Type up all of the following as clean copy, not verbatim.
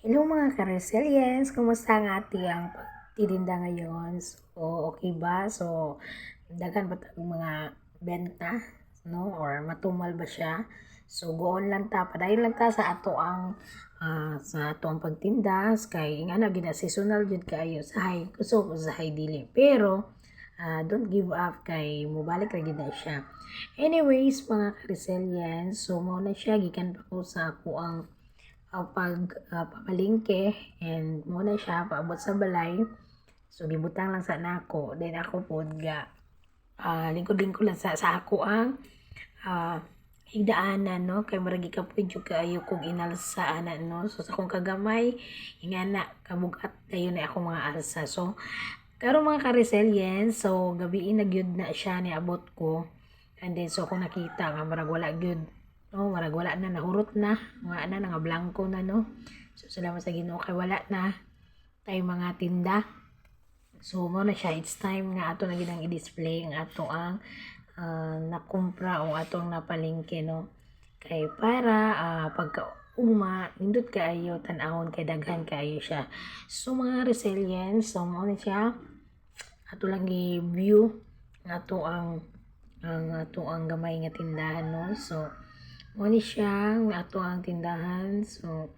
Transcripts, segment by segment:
Hello mga ka-resilience! Kumusta ang ating pagtitinda ngayon? So, okay ba? So, daghan ba tayong mga benta? No? Or matumal ba siya? So, goon lang ta. Padayon lang ta sa ato ang pagtindas. Kay nga na, seasonal jud kayo sa hay. Gusto ko sa hay dili. Pero, don't give up kay mubalik ra gid na siya. Anyways, mga ka-resilience, so mao na siya gikan pa ko sa ako ang pamalingke and muna siya paabot sa balay. So gibutang lang sa nako, then ako pod ga lingkod-lingkod lang sa ako ang higdaanan, no, kay maragi ka pud jud kaayo kog inalsa ana, no. So sa akong kagamay ingana kabugat dayon na ako mga alsa. So karon mga ka-resilience, so gabi na gyud na siya ni abot ko. And then so ako nakita nga marag wala gyud, no, marag wala na, nahurot na, mga nga blanco na, no. So salamat sa Ginoo kay wala na tay mga tinda. So mo na siya, it's time nga ato na ginang i-display ang ato ang nakumpra o atong napalingke, no. Kay para pagka nindot kaayo tan-awon kay daghan kaayo siya. So mga resilience, so mo na siya ato lang i-view ato ang ato ang gamay nga tindahan, no. So mo ni siya ato ang tindahan. So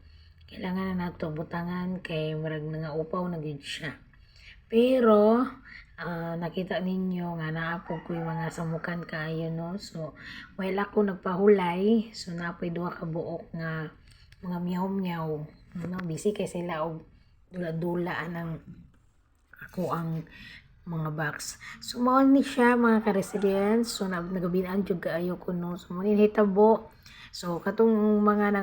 kailangan na nato butangan kay marag nga upaw na gyud siya. Pero nakita ninyo nga naapog ko yung mga samukan kaayo, no. So while ako nagpahulay, so napoy duha ka buok nga mga miyaw-miyaw, no, busy kay sila og dula-dula ang ako ang mga box. So mao ni siya mga ka-resilience. So nagabinaan jud kaayo ko, no. So mo ni hitabo. So katong mga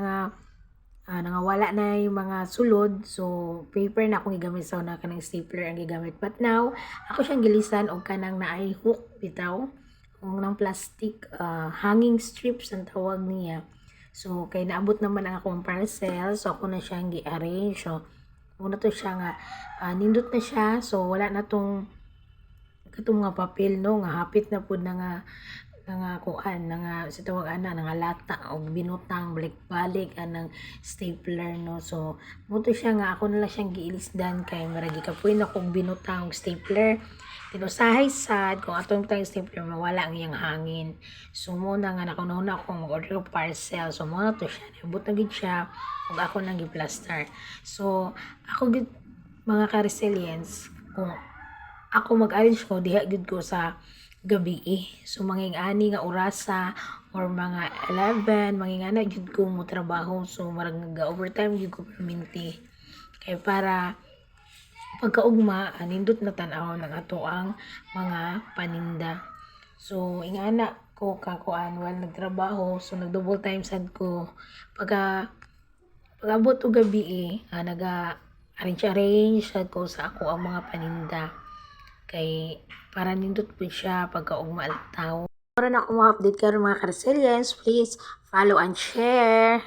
nangawala na yung mga sulod, so paper na akong gigamit sa una, kanang stapler ang gigamit. But now ako siyang gilisan og kanang naay hook bitaw, kung ng plastic hanging strips ang tawag niya. So kay naabot naman ang akong parcel, so ako na siyang gi-arrange. So muna to siya nga nindot na siya, so wala na tong katong mga papel, no, nga hapit na pud na nga kuan nga sa tawag ana nga lata og binutang balik-balik anang stapler, no. So mo to siya nga ako na lang siyang giilisdan kay maragi kapoy na kog binutang og stapler. Tinusahay sad kung atong tang stapler mawala ang iyang hangin. So mo na nga nakununa akong mag-order og parcel. So mo na to siya, nabot na gid siya ug ako nang gi-plaster. So ako gid mga ka-resilience, kung ako mag-arrange ko diha gid ko sa gabi. So manging-ani nga orasa or mga 11 mangingana jud ko mo trabaho. So marag nag-overtime jud ko perminti kay para pagkaugma nindot na tan-awon ng ato ang mga paninda. So ingana ko kakuan while nagtrabaho, so nag-double time sad ko pag-abot og gabi naga-arrange sad ko sa ako ang mga paninda kay para nindot po siya pagkaugma altaw. Para na ako ma-update karon mga ka-resilience, please follow and share.